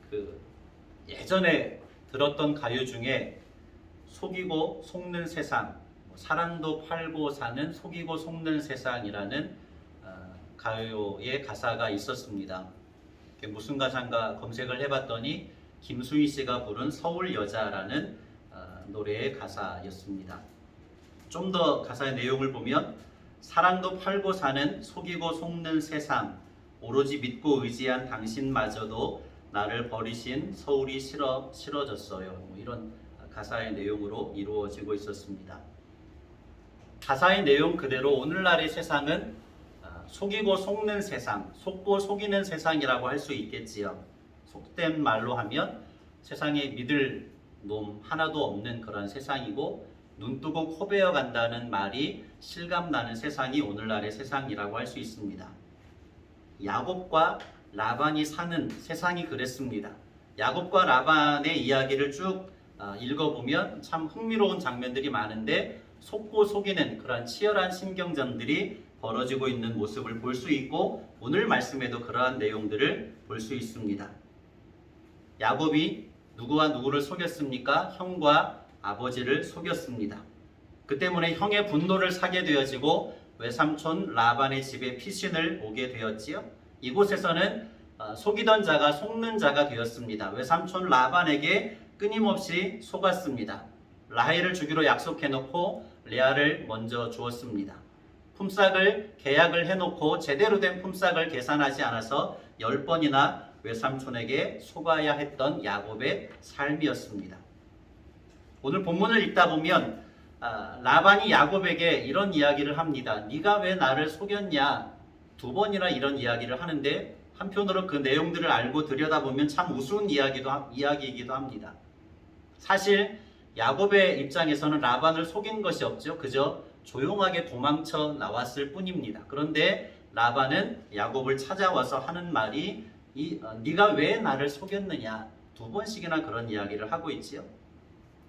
그 예전에 들었던 가요 중에 속이고 속는 세상, 사랑도 팔고 사는 속이고 속는 세상이라는 가요의 가사가 있었습니다. 무슨 가사인가 검색을 해봤더니 김수희 씨가 부른 서울 여자라는 노래의 가사였습니다. 좀 더 가사의 내용을 보면 사랑도 팔고 사는 속이고 속는 세상, 오로지 믿고 의지한 당신마저도 나를 버리신 서울이 싫어졌어요. 이런 가사의 내용으로 이루어지고 있었습니다. 가사의 내용 그대로 오늘날의 세상은 속이고 속는 세상, 속고 속이는 세상이라고 할 수 있겠지요. 속된 말로 하면 세상에 믿을 놈 하나도 없는 그런 세상이고, 눈 뜨고 코 베어 간다는 말이 실감나는 세상이 오늘날의 세상이라고 할 수 있습니다. 야곱과 라반이 사는 세상이 그랬습니다. 야곱과 라반의 이야기를 쭉 읽어보면 참 흥미로운 장면들이 많은데, 속고 속이는 그런 치열한 신경전들이 벌어지고 있는 모습을 볼 수 있고, 오늘 말씀에도 그러한 내용들을 볼 수 있습니다. 야곱이 누구와 누구를 속였습니까? 형과 아버지를 속였습니다. 그 때문에 형의 분노를 사게 되어지고 외삼촌 라반의 집에 피신을 오게 되었지요. 이곳에서는 속이던 자가 속는 자가 되었습니다. 외삼촌 라반에게 끊임없이 속았습니다. 라헬을 주기로 약속해놓고 레아를 먼저 주었습니다. 품삯을 계약을 해놓고 제대로 된 품삯을 계산하지 않아서 10번이나 외삼촌에게 속아야 했던 야곱의 삶이었습니다. 오늘 본문을 읽다 보면 라반이 야곱에게 이런 이야기를 합니다. 네가 왜 나를 속였냐? 2번이나 이런 이야기를 하는데, 한편으로 그 내용들을 알고 들여다보면 참 우스운 이야기이기도 합니다. 사실 야곱의 입장에서는 라반을 속인 것이 없죠. 그저 조용하게 도망쳐 나왔을 뿐입니다. 그런데 라반은 야곱을 찾아와서 하는 말이 네가 왜 나를 속였느냐? 2번씩이나 그런 이야기를 하고 있지요.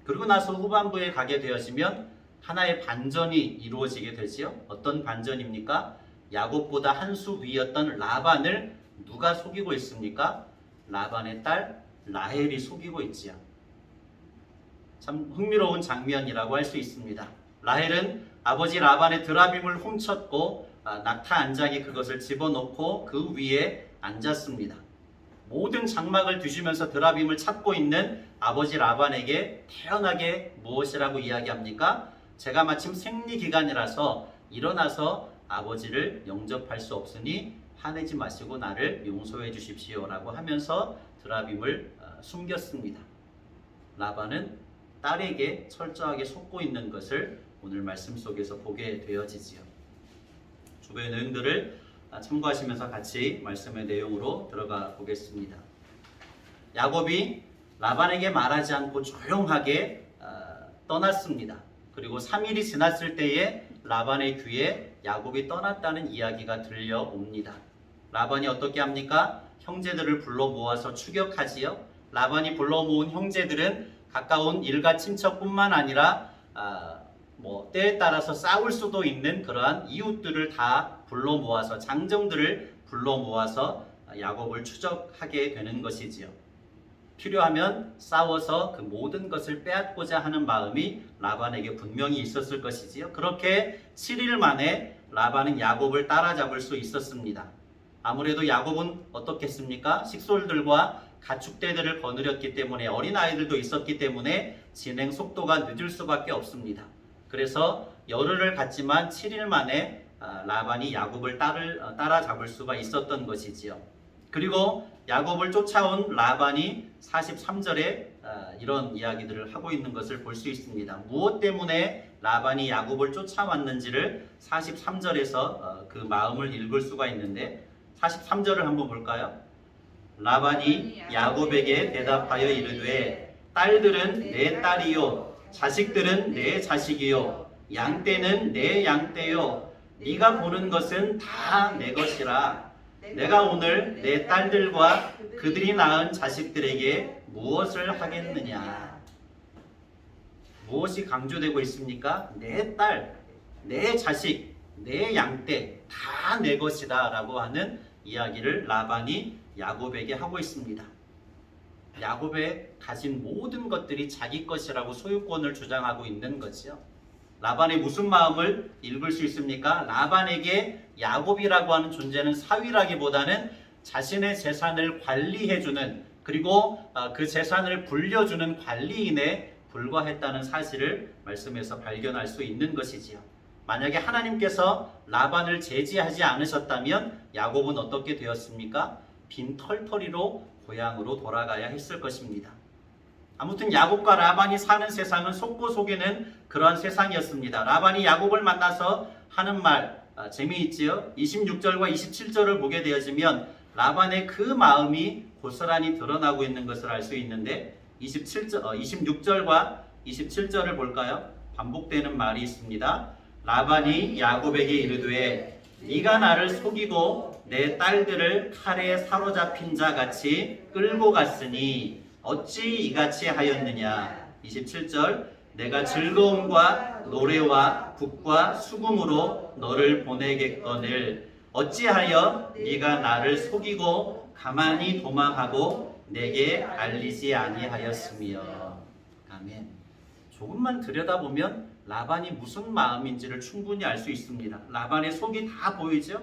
그리고 나서 후반부에 가게 되어지면 하나의 반전이 이루어지게 되지요. 어떤 반전입니까? 야곱보다 한 수 위였던 라반을 누가 속이고 있습니까? 라반의 딸 라헬이 속이고 있지요. 참 흥미로운 장면이라고 할 수 있습니다. 라헬은 아버지 라반의 드라빔을 훔쳤고 낙타 안장에 그것을 집어넣고 그 위에 앉았습니다. 모든 장막을 뒤지면서 드라빔을 찾고 있는 아버지 라반에게 태연하게 무엇이라고 이야기합니까? 제가 마침 생리기간이라서 일어나서 아버지를 영접할 수 없으니 화내지 마시고 나를 용서해 주십시오 라고 하면서 드라빔을 숨겼습니다. 라반은 딸에게 철저하게 속고 있는 것을 오늘 말씀 속에서 보게 되어지지요. 주변의 내용들을 참고하시면서 같이 말씀의 내용으로 들어가 보겠습니다. 야곱이 라반에게 말하지 않고 조용하게 떠났습니다. 그리고 3일이 지났을 때에 라반의 귀에 야곱이 떠났다는 이야기가 들려옵니다. 라반이 어떻게 합니까? 형제들을 불러 모아서 추격하지요. 라반이 불러 모은 형제들은 가까운 일가 친척뿐만 아니라 때에 따라서 싸울 수도 있는 그러한 이웃들을 다 불러 모아서, 장정들을 불러 모아서 야곱을 추적하게 되는 것이지요. 필요하면 싸워서 그 모든 것을 빼앗고자 하는 마음이 라반에게 분명히 있었을 것이지요. 그렇게 7일 만에 라반은 야곱을 따라잡을 수 있었습니다. 아무래도 야곱은 어떻겠습니까? 식솔들과 가축대들을 거느렸기 때문에, 어린아이들도 있었기 때문에 진행 속도가 늦을 수밖에 없습니다. 그래서 열흘을 갔지만 7일 만에 라반이 야곱을 따라잡을 수가 있었던 것이지요. 그리고 야곱을 쫓아온 라반이 43절에 이런 이야기들을 하고 있는 것을 볼 수 있습니다. 무엇 때문에 라반이 야곱을 쫓아왔는지를 43절에서 그 마음을 읽을 수가 있는데, 43절을 한번 볼까요? 라반이 야곱에게 대답하여 이르되 딸들은 내 딸이요 자식들은 내 자식이요 양떼는 내 양떼요 네가 보는 것은 다 내 것이라. 내가 오늘 내 딸들과 그들이 낳은 자식들에게 무엇을 하겠느냐? 무엇이 강조되고 있습니까? 내 딸, 내 자식, 내 양떼 다 내 것이다 라고 하는 이야기를 라반이 야곱에게 하고 있습니다. 야곱의 가진 모든 것들이 자기 것이라고 소유권을 주장하고 있는 거죠. 라반의 무슨 마음을 읽을 수 있습니까? 라반에게 야곱이라고 하는 존재는 사위라기보다는 자신의 재산을 관리해주는, 그리고 그 재산을 불려주는 관리인에 불과했다는 사실을 말씀에서 발견할 수 있는 것이지요. 만약에 하나님께서 라반을 제지하지 않으셨다면 야곱은 어떻게 되었습니까? 빈털터리로 고향으로 돌아가야 했을 것입니다. 아무튼 야곱과 라반이 사는 세상은 속고 속이는 그러한 세상이었습니다. 라반이 야곱을 만나서 하는 말 재미있지요. 26절과 27절을 보게 되어지면 라반의 그 마음이 고스란히 드러나고 있는 것을 알 수 있는데 26절과 27절을 볼까요? 반복되는 말이 있습니다. 라반이 야곱에게 이르되 네가 나를 속이고 내 딸들을 칼에 사로잡힌 자 같이 끌고 갔으니 어찌 이같이 하였느냐. 27절 내가 즐거움과 노래와 북과 수금으로 너를 보내겠거늘 어찌하여 네가 나를 속이고 가만히 도망하고 내게 알리지 아니하였으며. 아멘. 조금만 들여다보면 라반이 무슨 마음인지를 충분히 알 수 있습니다. 라반의 속이 다 보이죠?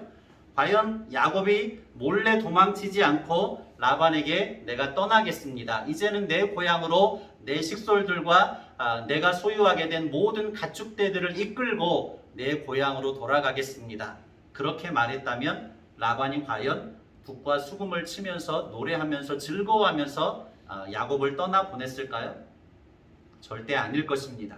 과연 야곱이 몰래 도망치지 않고 라반에게 내가 떠나겠습니다. 이제는 내 고향으로 내 식솔들과 내가 소유하게 된 모든 가축대들을 이끌고 내 고향으로 돌아가겠습니다. 그렇게 말했다면 라반이 과연 북과 수금을 치면서 노래하면서 즐거워하면서 야곱을 떠나보냈을까요? 절대 아닐 것입니다.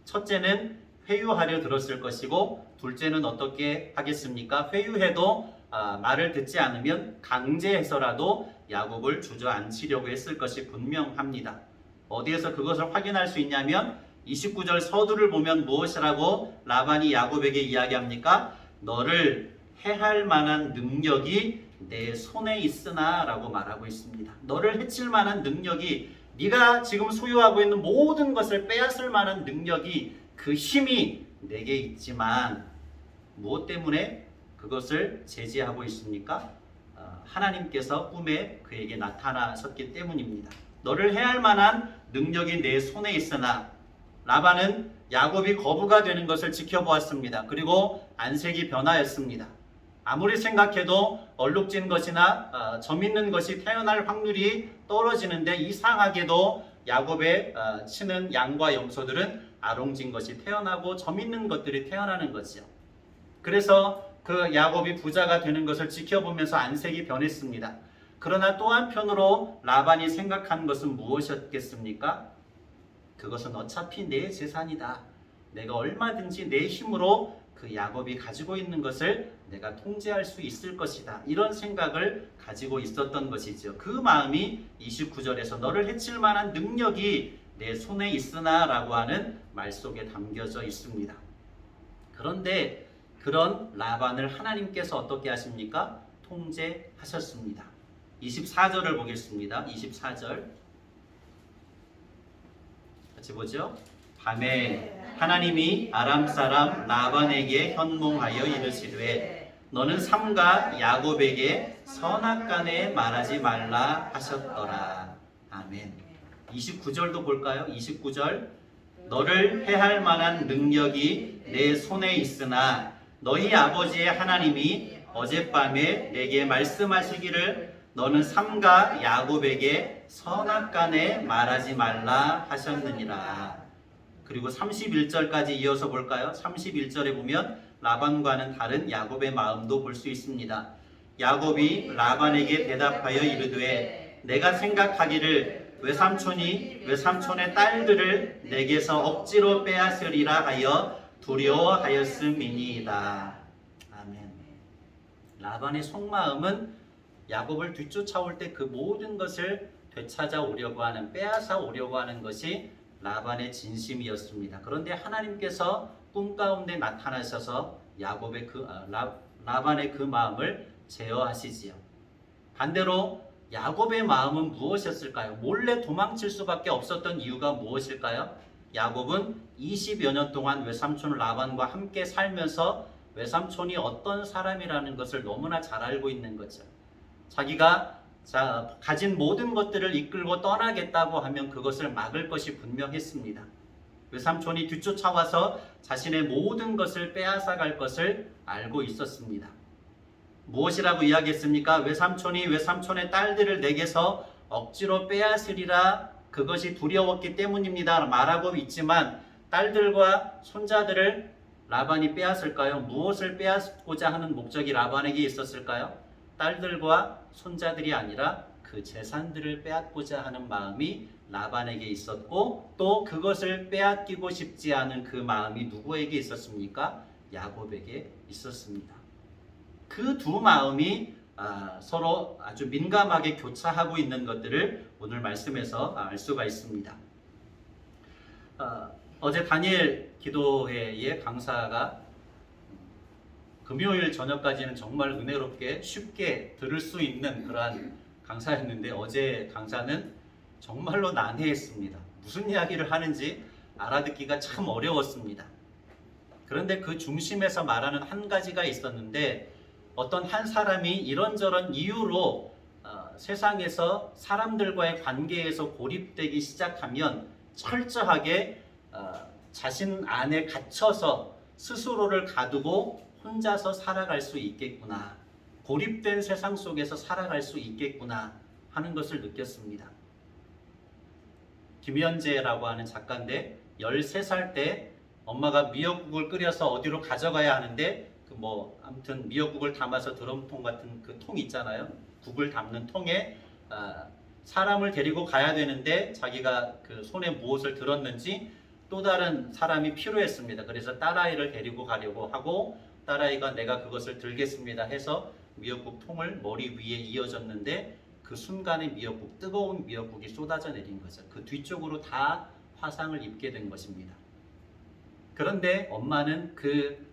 첫째는 회유하려 들었을 것이고, 둘째는 어떻게 하겠습니까? 회유해도 말을 듣지 않으면 강제해서라도 야곱을 주저앉히려고 했을 것이 분명합니다. 어디에서 그것을 확인할 수 있냐면 29절 서두를 보면 무엇이라고 라반이 야곱에게 이야기합니까? 너를 해할 만한 능력이 내 손에 있으나 라고 말하고 있습니다. 너를 해칠 만한 능력이, 네가 지금 소유하고 있는 모든 것을 빼앗을 만한 능력이, 그 힘이 내게 있지만 무엇 때문에 그것을 제지하고 있습니까? 하나님께서 꿈에 그에게 나타나셨기 때문입니다. 너를 해할 만한 능력이 내 손에 있으나. 라반은 야곱이 거부가 되는 것을 지켜보았습니다. 그리고 안색이 변하였습니다. 아무리 생각해도 얼룩진 것이나 점 있는 것이 태어날 확률이 떨어지는데, 이상하게도 야곱의 치는 양과 염소들은 아롱진 것이 태어나고 점 있는 것들이 태어나는 거죠. 그래서 그 야곱이 부자가 되는 것을 지켜보면서 안색이 변했습니다. 그러나 또 한편으로 라반이 생각한 것은 무엇이었겠습니까? 그것은 어차피 내 재산이다. 내가 얼마든지 내 힘으로 그 야곱이 가지고 있는 것을 내가 통제할 수 있을 것이다. 이런 생각을 가지고 있었던 것이죠. 그 마음이 29절에서 너를 해칠 만한 능력이 내 손에 있으나 라고 하는 말 속에 담겨져 있습니다. 그런데 그런 라반을 하나님께서 어떻게 하십니까? 통제하셨습니다. 24절을 보겠습니다. 24절 같이 보죠. 밤에 하나님이 아람 사람 라반에게 현몽하여 이르시되 너는 삼가 야곱에게 선악간에 말하지 말라 하셨더라. 아멘. 29절도 볼까요? 29절 너를 해할 만한 능력이 내 손에 있으나 너희 아버지의 하나님이 어젯밤에 내게 말씀하시기를 너는 삼가 야곱에게 선악간에 말하지 말라 하셨느니라. 그리고 31절까지 이어서 볼까요? 31절에 보면 라반과는 다른 야곱의 마음도 볼 수 있습니다. 야곱이 라반에게 대답하여 이르되 내가 생각하기를 외삼촌이 외삼촌의 딸들을 내게서 억지로 빼앗으리라 하여 두려워하였음이니이다. 아멘. 라반의 속마음은 야곱을 뒤쫓아올 때 그 모든 것을 되찾아 오려고 하는, 빼앗아 오려고 하는 것이 라반의 진심이었습니다. 그런데 하나님께서 꿈 가운데 나타나셔서 야곱의 라반의 그 마음을 제어하시지요. 반대로 야곱의 마음은 무엇이었을까요? 몰래 도망칠 수밖에 없었던 이유가 무엇일까요? 야곱은 20여 년 동안 외삼촌 라반과 함께 살면서 외삼촌이 어떤 사람이라는 것을 너무나 잘 알고 있는 거죠. 자기가 자, 가진 모든 것들을 이끌고 떠나겠다고 하면 그것을 막을 것이 분명했습니다. 외삼촌이 뒤쫓아와서 자신의 모든 것을 빼앗아갈 것을 알고 있었습니다. 무엇이라고 이야기했습니까? 외삼촌이 외삼촌의 딸들을 내게서 억지로 빼앗으리라 그것이 두려웠기 때문입니다 말하고 있지만 딸들과 손자들을 라반이 빼앗을까요? 무엇을 빼앗고자 하는 목적이 라반에게 있었을까요? 딸들과 손자들이 아니라 그 재산들을 빼앗고자 하는 마음이 라반에게 있었고 또 그것을 빼앗기고 싶지 않은 그 마음이 누구에게 있었습니까? 야곱에게 있었습니다. 그 두 마음이 서로 아주 민감하게 교차하고 있는 것들을 오늘 말씀에서 알 수가 있습니다. 어제 다니엘 기도회의 강사가 금요일 저녁까지는 정말 은혜롭게 쉽게 들을 수 있는 그러한 강사였는데 어제 강사는 정말로 난해했습니다. 무슨 이야기를 하는지 알아듣기가 참 어려웠습니다. 그런데 그 중심에서 말하는 한 가지가 있었는데 어떤 한 사람이 이런저런 이유로 세상에서 사람들과의 관계에서 고립되기 시작하면 철저하게 자신 안에 갇혀서 스스로를 가두고 혼자서 살아갈 수 있겠구나. 고립된 세상 속에서 살아갈 수 있겠구나 하는 것을 느꼈습니다. 김현재라고 하는 작가인데 13살 때 엄마가 미역국을 끓여서 어디로 가져가야 하는데 아무튼 미역국을 담아서 드럼통 같은 그 통 있잖아요. 국을 담는 통에 사람을 데리고 가야 되는데 자기가 그 손에 무엇을 들었는지 또 다른 사람이 필요했습니다. 그래서 딸아이를 데리고 가려고 하고 딸아이가 내가 그것을 들겠습니다 해서 미역국 통을 머리 위에 이어졌는데 그 순간에 뜨거운 미역국이 쏟아져 내린 거죠. 그 뒤쪽으로 다 화상을 입게 된 것입니다. 그런데 엄마는 그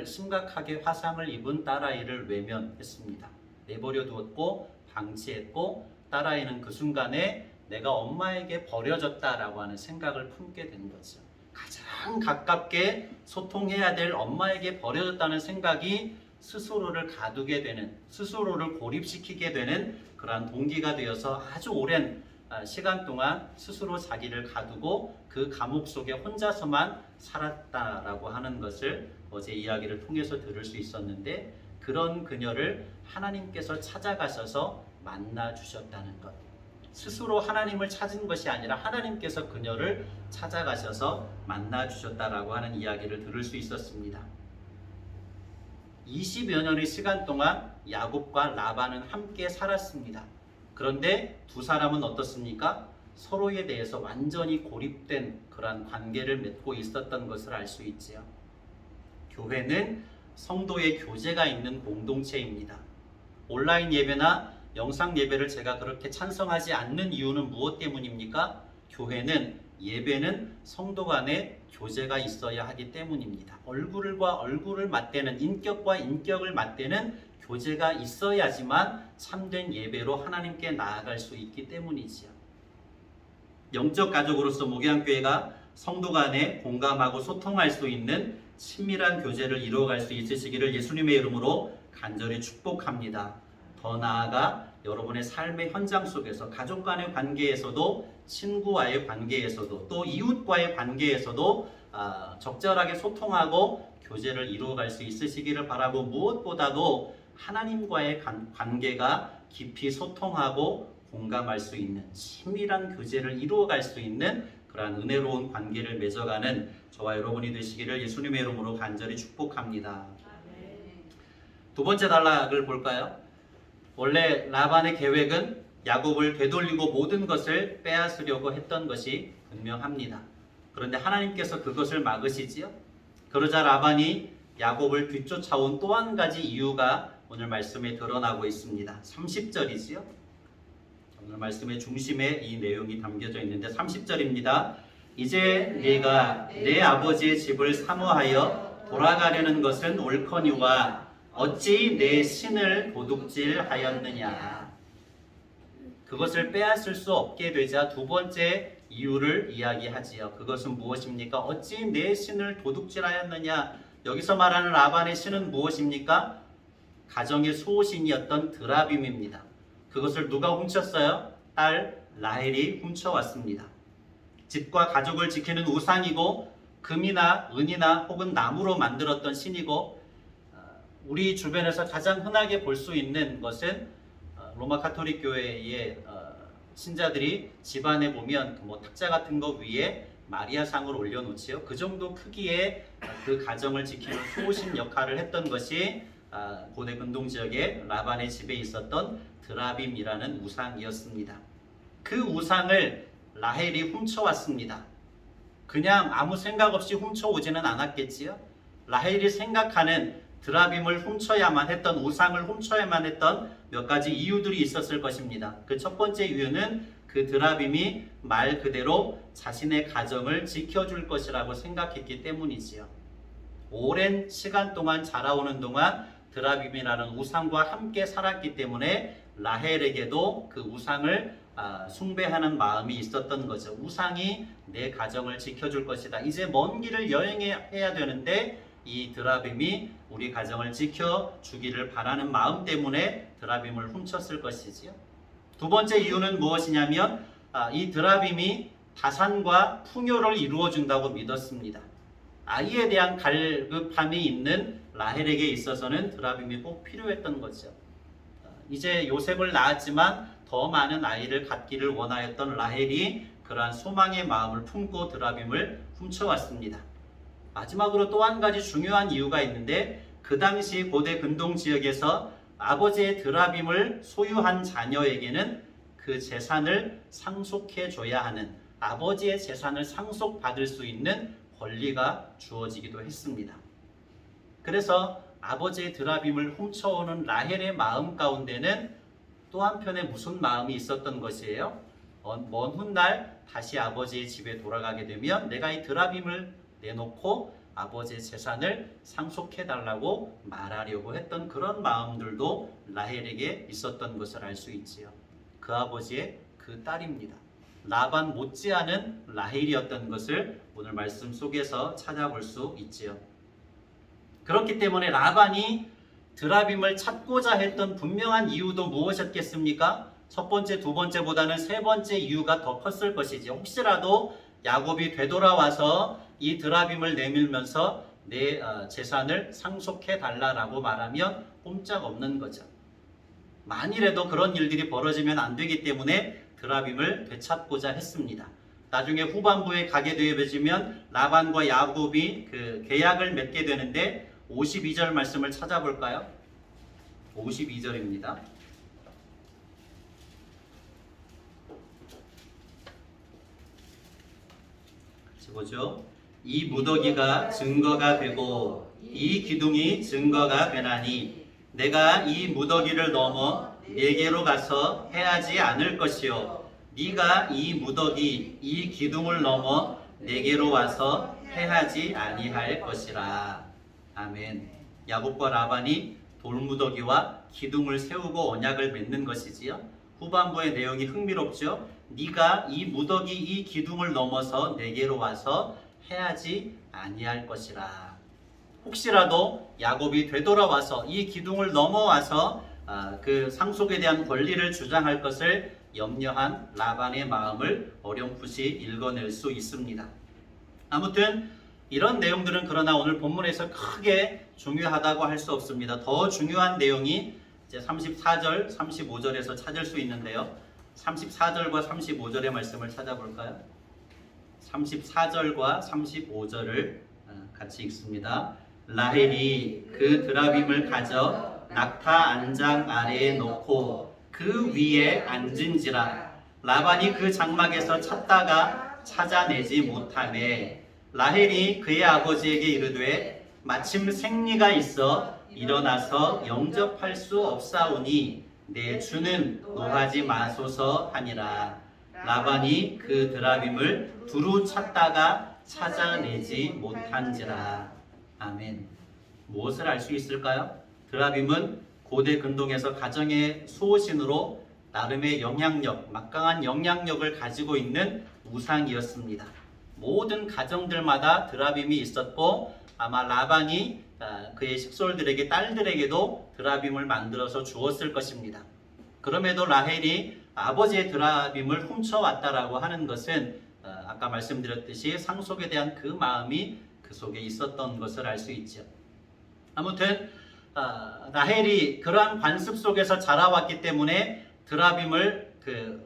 심각하게 화상을 입은 딸아이를 외면했습니다. 내버려 두었고 방치했고 딸아이는 그 순간에 내가 엄마에게 버려졌다라고 하는 생각을 품게 된 거죠. 가장 가깝게 소통해야 될 엄마에게 버려졌다는 생각이 스스로를 가두게 되는, 스스로를 고립시키게 되는 그러한 동기가 되어서 아주 오랜 시간 동안 스스로 자기를 가두고 그 감옥 속에 혼자서만 살았다라고 하는 것을 어제 이야기를 통해서 들을 수 있었는데 그런 그녀를 하나님께서 찾아가셔서 만나 주셨다는 것. 스스로 하나님을 찾은 것이 아니라 하나님께서 그녀를 찾아가셔서 만나 주셨다라고 하는 이야기를 들을 수 있었습니다. 20여 년의 시간 동안 야곱과 라반은 함께 살았습니다. 그런데 두 사람은 어떻습니까? 서로에 대해서 완전히 고립된 그러한 관계를 맺고 있었던 것을 알 수 있지요. 교회는 성도의 교제가 있는 공동체입니다. 온라인 예배나 영상 예배를 제가 그렇게 찬성하지 않는 이유는 무엇 때문입니까? 예배는 성도 간에 교제가 있어야 하기 때문입니다. 얼굴과 얼굴을 맞대는, 인격과 인격을 맞대는 교제가 있어야지만 참된 예배로 하나님께 나아갈 수 있기 때문이지요. 영적 가족으로서 목양교회가 성도 간에 공감하고 소통할 수 있는 친밀한 교제를 이루어갈 수 있으시기를 예수님의 이름으로 간절히 축복합니다. 더 나아가 여러분의 삶의 현장 속에서 가족 간의 관계에서도 친구와의 관계에서도 또 이웃과의 관계에서도 적절하게 소통하고 교제를 이루어갈 수 있으시기를 바라고 무엇보다도 하나님과의 관계가 깊이 소통하고 공감할 수 있는 친밀한 교제를 이루어갈 수 있는 그러한 은혜로운 관계를 맺어가는 저와 여러분이 되시기를 예수님의 이름으로 간절히 축복합니다. 두 번째 단락을 볼까요? 원래 라반의 계획은 야곱을 되돌리고 모든 것을 빼앗으려고 했던 것이 분명합니다. 그런데 하나님께서 그것을 막으시지요. 그러자 라반이 야곱을 뒤쫓아온 또 한 가지 이유가 오늘 말씀에 드러나고 있습니다. 30절이지요. 오늘 말씀의 중심에 이 내용이 담겨져 있는데 30절입니다. 이제 네가 내 아버지의 집을 사모하여 돌아가려는 것은 옳거니와 어찌 내 신을 도둑질하였느냐. 그것을 빼앗을 수 없게 되자 두 번째 이유를 이야기하지요. 그것은 무엇입니까? 어찌 내 신을 도둑질하였느냐. 여기서 말하는 라반의 신은 무엇입니까? 가정의 수호신이었던 드라빔입니다. 그것을 누가 훔쳤어요? 딸 라헬이 훔쳐왔습니다. 집과 가족을 지키는 우상이고 금이나 은이나 혹은 나무로 만들었던 신이고, 우리 주변에서 가장 흔하게 볼 수 있는 것은 로마 가톨릭 교회의 신자들이 집안에 보면 뭐 탁자 같은 거 위에 마리아상을 올려놓지요. 그 정도 크기의 그 가정을 지키는 수호신 역할을 했던 것이 고대 근동 지역의 라반의 집에 있었던 드라빔이라는 우상이었습니다. 그 우상을 라헬이 훔쳐왔습니다. 그냥 아무 생각 없이 훔쳐오지는 않았겠지요. 라헬이 생각하는 드라빔을 훔쳐야만 했던, 우상을 훔쳐야만 했던 몇 가지 이유들이 있었을 것입니다. 그 첫 번째 이유는 그 드라빔이 말 그대로 자신의 가정을 지켜줄 것이라고 생각했기 때문이지요. 오랜 시간 동안 자라오는 동안 드라빔이라는 우상과 함께 살았기 때문에 라헬에게도 그 우상을 숭배하는 마음이 있었던 거죠. 우상이 내 가정을 지켜줄 것이다. 이제 먼 길을 여행해야 되는데 이 드라빔이 우리 가정을 지켜주기를 바라는 마음 때문에 드라빔을 훔쳤을 것이지요. 두 번째 이유는 무엇이냐면 이 드라빔이 다산과 풍요를 이루어준다고 믿었습니다. 아이에 대한 갈급함이 있는 라헬에게 있어서는 드라빔이 꼭 필요했던 거죠. 이제 요셉을 낳았지만 더 많은 아이를 갖기를 원하였던 라헬이 그러한 소망의 마음을 품고 드라빔을 훔쳐왔습니다. 마지막으로 또 한 가지 중요한 이유가 있는데, 그 당시 고대 근동 지역에서 아버지의 드라빔을 소유한 자녀에게는 그 재산을 상속해 줘야 하는, 아버지의 재산을 상속받을 수 있는 권리가 주어지기도 했습니다. 그래서 아버지의 드라빔을 훔쳐오는 라헬의 마음 가운데는 또 한편에 무슨 마음이 있었던 것이에요? 먼 훗날 다시 아버지의 집에 돌아가게 되면 내가 이 드라빔을 내놓고 아버지의 재산을 상속해달라고 말하려고 했던 그런 마음들도 라헬에게 있었던 것을 알 수 있지요. 그 아버지의 그 딸입니다. 라반 못지않은 라헬이었던 것을 오늘 말씀 속에서 찾아볼 수 있지요. 그렇기 때문에 라반이 드라빔을 찾고자 했던 분명한 이유도 무엇이었겠습니까? 첫 번째, 두 번째보다는 세 번째 이유가 더 컸을 것이죠. 혹시라도 야곱이 되돌아와서 이 드라빔을 내밀면서 내 재산을 상속해 달라라고 말하면 꼼짝없는 거죠. 만일에도 그런 일들이 벌어지면 안 되기 때문에 드라빔을 되찾고자 했습니다. 나중에 후반부에 가게 되어지면 라반과 야곱이 그 계약을 맺게 되는데 52절 말씀을 찾아볼까요? 52절입니다. 같이 보죠. 이 무더기가 증거가 되고 이 기둥이 증거가 되나니 내가 이 무더기를 넘어 네게로 가서 해하지 않을 것이요 네가 이 무더기 이 기둥을 넘어 네게로 와서 해하지 아니할 것이라. 아멘. 야곱과 라반이 돌무더기와 기둥을 세우고 언약을 맺는 것이지요. 후반부의 내용이 흥미롭죠. 네가 이 무더기 이 기둥을 넘어서 네게로 와서 해하지 아니할 것이라. 혹시라도 야곱이 되돌아와서 이 기둥을 넘어와서 그 상속에 대한 권리를 주장할 것을 염려한 라반의 마음을 어렴풋이 읽어낼 수 있습니다. 아무튼 이런 내용들은 그러나 오늘 본문에서 크게 중요하다고 할 수 없습니다. 더 중요한 내용이 이제 34절, 35절에서 찾을 수 있는데요. 34절과 35절의 말씀을 찾아볼까요? 34절과 35절을 같이 읽습니다. 라헬이 그 드라빔을 가져 낙타 안장 아래에 놓고 그 위에 앉은지라. 라반이 그 장막에서 찾다가 찾아내지 못하매 라헬이 그의 아버지에게 이르되 마침 생리가 있어 일어나서 영접할 수 없사오니 내 주는 노하지 마소서 하니라. 라반이 그 드라빔을 두루 찾다가 찾아내지 못한지라. 아멘. 무엇을 알 수 있을까요? 드라빔은 고대 근동에서 가정의 수호신으로 나름의 영향력, 막강한 영향력을 가지고 있는 우상이었습니다. 모든 가정들마다 드라빔이 있었고 아마 라반이 그의 식솔들에게 딸들에게도 드라빔을 만들어서 주었을 것입니다. 그럼에도 라헬이 아버지의 드라빔을 훔쳐왔다라고 하는 것은 아까 말씀드렸듯이 상속에 대한 그 마음이 그 속에 있었던 것을 알 수 있죠. 아무튼 라헬이 그러한 관습 속에서 자라왔기 때문에 드라빔을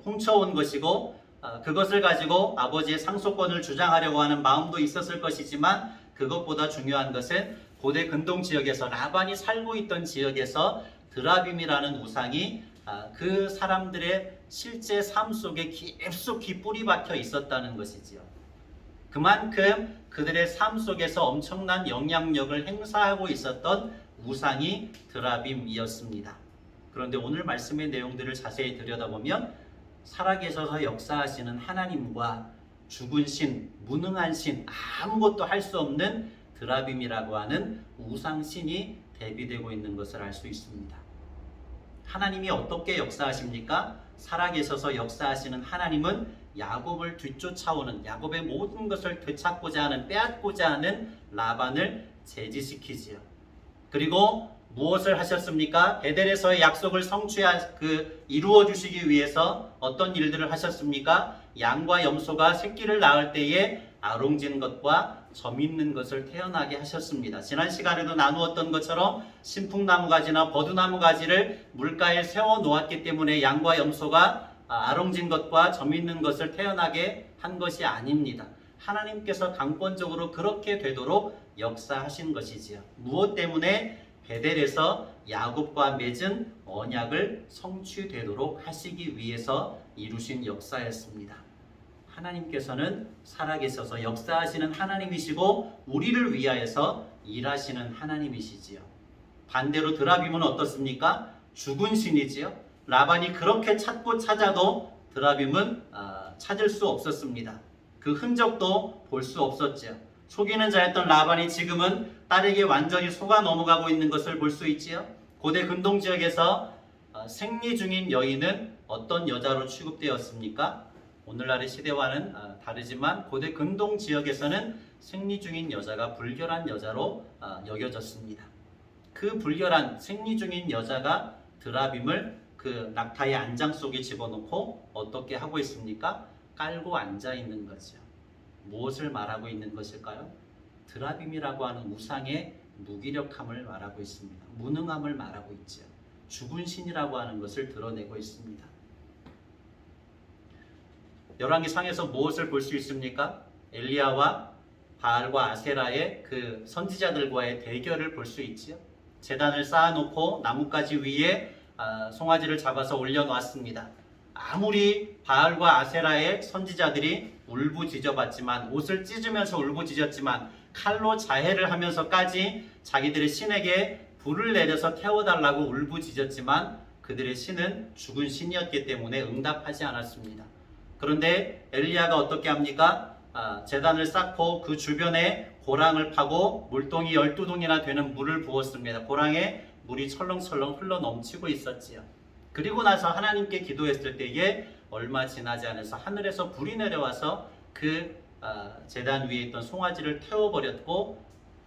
훔쳐온 것이고 그것을 가지고 아버지의 상속권을 주장하려고 하는 마음도 있었을 것이지만 그것보다 중요한 것은 고대 근동 지역에서 라반이 살고 있던 지역에서 드라빔이라는 우상이 그 사람들의 실제 삶 속에 깊숙이 뿌리 박혀 있었다는 것이지요. 그만큼 그들의 삶 속에서 엄청난 영향력을 행사하고 있었던 우상이 드라빔이었습니다. 그런데 오늘 말씀의 내용들을 자세히 들여다보면 살아계셔서 역사하시는 하나님과 죽은 신, 무능한 신, 아무것도 할 수 없는 드라빔이라고 하는 우상신이 대비되고 있는 것을 알 수 있습니다. 하나님이 어떻게 역사하십니까? 살아계셔서 역사하시는 하나님은 야곱을 뒤쫓아오는, 야곱의 모든 것을 되찾고자 하는, 빼앗고자 하는 라반을 제지시키지요. 그리고 무엇을 하셨습니까? 베델에서의 약속을 이루어 주시기 위해서 어떤 일들을 하셨습니까? 양과 염소가 새끼를 낳을 때에 아롱진 것과 점 있는 것을 태어나게 하셨습니다. 지난 시간에도 나누었던 것처럼 신풍나무 가지나 버드나무 가지를 물가에 세워 놓았기 때문에 양과 염소가 아롱진 것과 점 있는 것을 태어나게 한 것이 아닙니다. 하나님께서 강권적으로 그렇게 되도록 역사하신 것이지요. 무엇 때문에? 베델에서 야곱과 맺은 언약을 성취되도록 하시기 위해서 이루신 역사였습니다. 하나님께서는 살아계셔서 역사하시는 하나님이시고 우리를 위하여서 일하시는 하나님이시지요. 반대로 드라빔은 어떻습니까? 죽은 신이지요. 라반이 그렇게 찾고 찾아도 드라빔은 찾을 수 없었습니다. 그 흔적도 볼 수 없었지요. 속이는 자였던 라반이 지금은 딸에게 완전히 속아 넘어가고 있는 것을 볼 수 있지요. 고대 근동 지역에서 생리 중인 여인은 어떤 여자로 취급되었습니까? 오늘날의 시대와는 다르지만 고대 근동 지역에서는 생리 중인 여자가 불결한 여자로 여겨졌습니다. 그 불결한 생리 중인 여자가 드라빔을 그 낙타의 안장 속에 집어넣고 어떻게 하고 있습니까? 깔고 앉아 있는 거죠. 무엇을 말하고 있는 것일까요? 드라빔이라고 하는 우상의 무기력함을 말하고 있습니다. 무능함을 말하고 있죠. 죽은 신이라고 하는 것을 드러내고 있습니다. 열왕기상에서 무엇을 볼 수 있습니까? 엘리야와 바알과 아세라의 그 선지자들과의 대결을 볼 수 있지요. 제단을 쌓아놓고 나뭇가지 위에 송아지를 잡아서 올려놓았습니다. 아무리 바알과 아세라의 선지자들이 울부짖어봤지만, 옷을 찢으면서 울부짖었지만, 칼로 자해를 하면서까지 자기들의 신에게 불을 내려서 태워달라고 울부짖었지만 그들의 신은 죽은 신이었기 때문에 응답하지 않았습니다. 그런데 엘리야가 어떻게 합니까? 제단을 쌓고 그 주변에 고랑을 파고 물동이 12동이나 되는 물을 부었습니다. 고랑에 물이 철렁철렁 흘러 넘치고 있었지요. 그리고 나서 하나님께 기도했을 때에 얼마 지나지 않아서 하늘에서 불이 내려와서 그 제단 위에 있던 송아지를 태워버렸고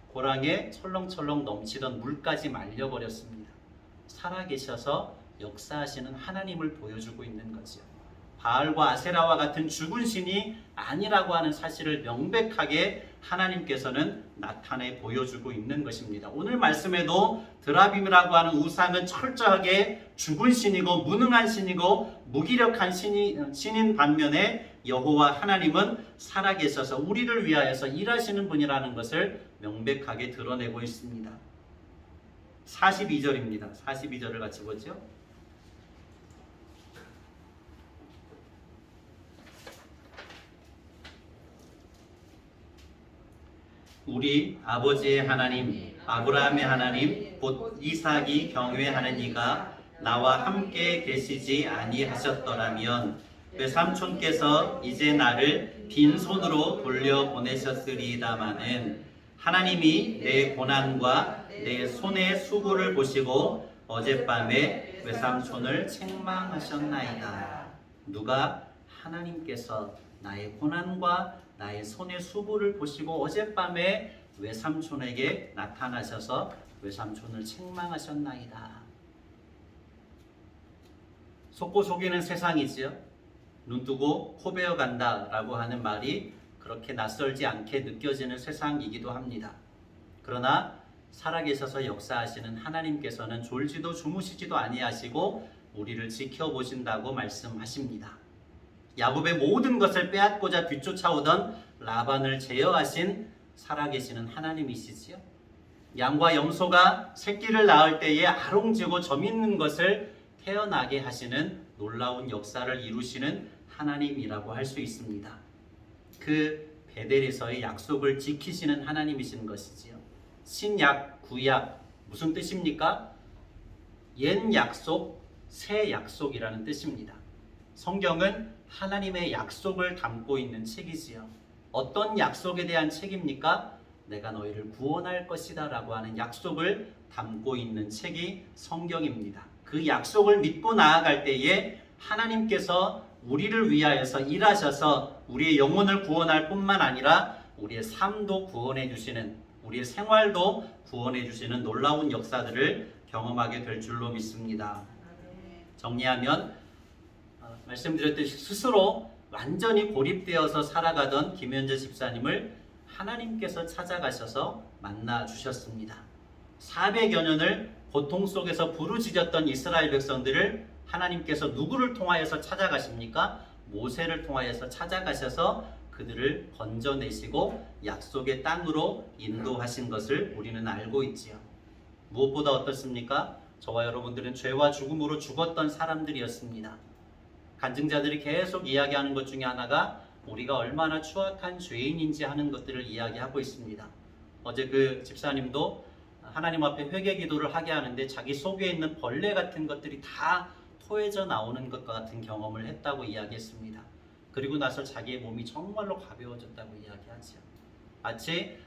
고랑에 철렁철렁 넘치던 물까지 말려버렸습니다. 살아계셔서 역사하시는 하나님을 보여주고 있는 거죠. 바알과 아세라와 같은 죽은 신이 아니라고 하는 사실을 명백하게 하나님께서는 나타내 보여주고 있는 것입니다. 오늘 말씀에도 드라빔이라고 하는 우상은 철저하게 죽은 신이고 무능한 신이고 무기력한 신인 반면에 여호와 하나님은 살아계셔서 우리를 위하여서 일하시는 분이라는 것을 명백하게 드러내고 있습니다. 42절입니다. 42절을 같이 보죠. 우리 아버지의 하나님, 아브라함의 하나님, 곧 이삭이 경외하는 이가 나와 함께 계시지 아니하셨더라면 외삼촌께서 이제 나를 빈손으로 돌려보내셨으리다마는 하나님이 내 고난과 내 손의 수고를 보시고 어젯밤에 외삼촌을 책망하셨나이다. 누가? 하나님께서 나의 고난과 나의 손의 수고를 보시고 어젯밤에 외삼촌에게 나타나셔서 외삼촌을 책망하셨나이다. 속고 속이는 세상이지요. 눈 뜨고 코 베어 간다라고 하는 말이 그렇게 낯설지 않게 느껴지는 세상이기도 합니다. 그러나 살아계셔서 역사하시는 하나님께서는 졸지도 주무시지도 아니하시고 우리를 지켜보신다고 말씀하십니다. 야곱의 모든 것을 빼앗고자 뒤쫓아오던 라반을 제어하신 살아계시는 하나님이시지요. 양과 염소가 새끼를 낳을 때에 아롱지고 점 있는 것을 태어나게 하시는 놀라운 역사를 이루시는 하나님이라고 할 수 있습니다. 그 베델에서의 약속을 지키시는 하나님이신 것이지요. 신약, 구약 무슨 뜻입니까? 옛 약속, 새 약속이라는 뜻입니다. 성경은 하나님의 약속을 담고 있는 책이지요. 어떤 약속에 대한 책입니까? 내가 너희를 구원할 것이다 라고 하는 약속을 담고 있는 책이 성경입니다. 그 약속을 믿고 나아갈 때에 하나님께서 우리를 위하여서 일하셔서 우리의 영혼을 구원할 뿐만 아니라 우리의 삶도 구원해 주시는, 우리의 생활도 구원해 주시는 놀라운 역사들을 경험하게 될 줄로 믿습니다. 정리하면 말씀드렸듯이 스스로 완전히 고립되어서 살아가던 김현재 집사님을 하나님께서 찾아가셔서 만나 주셨습니다. 400여 년을 고통 속에서 부르짖었던 이스라엘 백성들을 하나님께서 누구를 통하여서 찾아가십니까? 모세를 통하여서 찾아가셔서 그들을 건져내시고 약속의 땅으로 인도하신 것을 우리는 알고 있지요. 무엇보다 어떻습니까? 저와 여러분들은 죄와 죽음으로 죽었던 사람들이었습니다. 간증자들이 계속 이야기하는 것 중에 하나가 우리가 얼마나 추악한 죄인인지 하는 것들을 이야기하고 있습니다. 어제 그 집사님도 하나님 앞에 회개 기도를 하게 하는데 자기 속에 있는 벌레 같은 것들이 다 토해져 나오는 것과 같은 경험을 했다고 이야기했습니다. 그리고 나서 자기의 몸이 정말로 가벼워졌다고 이야기하죠. 마치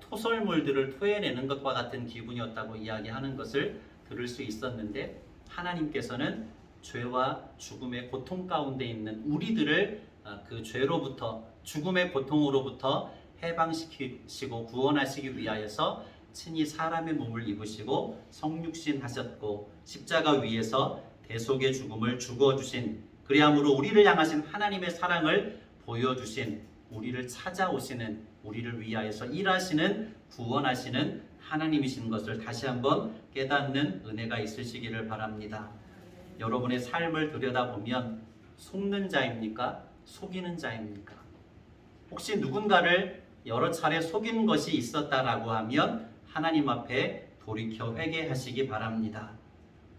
토설물들을 토해내는 것과 같은 기분이었다고 이야기하는 것을 들을 수 있었는데, 하나님께서는 죄와 죽음의 고통 가운데 있는 우리들을 그 죄로부터, 죽음의 고통으로부터 해방시키시고 구원하시기 위하여서 친히 사람의 몸을 입으시고 성육신 하셨고 십자가 위에서 대속의 죽음을 죽어주신, 그리함으로 우리를 향하신 하나님의 사랑을 보여주신, 우리를 찾아오시는, 우리를 위하여서 일하시는, 구원하시는 하나님이신 것을 다시 한번 깨닫는 은혜가 있으시기를 바랍니다. 여러분의 삶을 들여다보면 속는 자입니까? 속이는 자입니까? 혹시 누군가를 여러 차례 속인 것이 있었다라고 하면 하나님 앞에 돌이켜 회개하시기 바랍니다.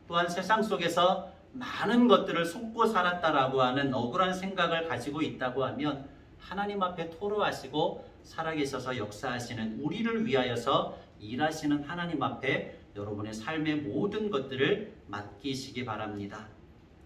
또한 세상 속에서 많은 것들을 속고 살았다라고 하는 억울한 생각을 가지고 있다고 하면 하나님 앞에 토로하시고 살아계셔서 역사하시는, 우리를 위하여서 일하시는 하나님 앞에 여러분의 삶의 모든 것들을 맡기시기 바랍니다.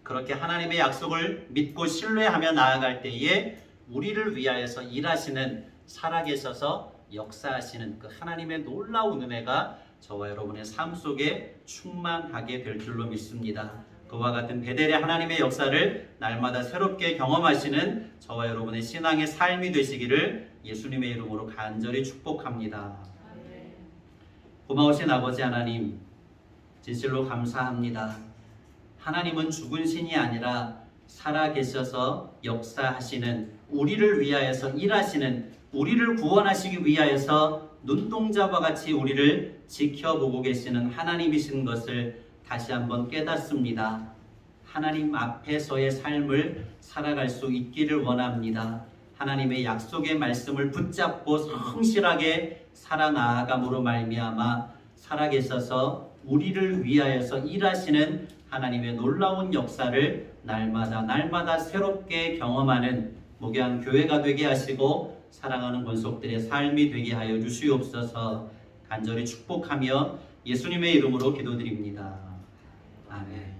그렇게 하나님의 약속을 믿고 신뢰하며 나아갈 때에 우리를 위하여서 일하시는, 살아계셔서 역사하시는 그 하나님의 놀라운 은혜가 저와 여러분의 삶 속에 충만하게 될 줄로 믿습니다. 그와 같은 베델의 하나님의 역사를 날마다 새롭게 경험하시는 저와 여러분의 신앙의 삶이 되시기를 예수님의 이름으로 간절히 축복합니다. 고마우신 아버지 하나님, 진실로 감사합니다. 하나님은 죽은 신이 아니라 살아계셔서 역사하시는, 우리를 위하여서 일하시는, 우리를 구원하시기 위하여서 눈동자와 같이 우리를 지켜보고 계시는 하나님이신 것을 다시 한번 깨닫습니다. 하나님 앞에서의 삶을 살아갈 수 있기를 원합니다. 하나님의 약속의 말씀을 붙잡고 성실하게 살아나아감으로 말미암아 살아계셔서 우리를 위하여서 일하시는 하나님의 놀라운 역사를 날마다 새롭게 경험하는 목요한 교회가 되게 하시고 사랑하는 권속들의 삶이 되게 하여 주시옵소서. 간절히 축복하며 예수님의 이름으로 기도드립니다. 아멘.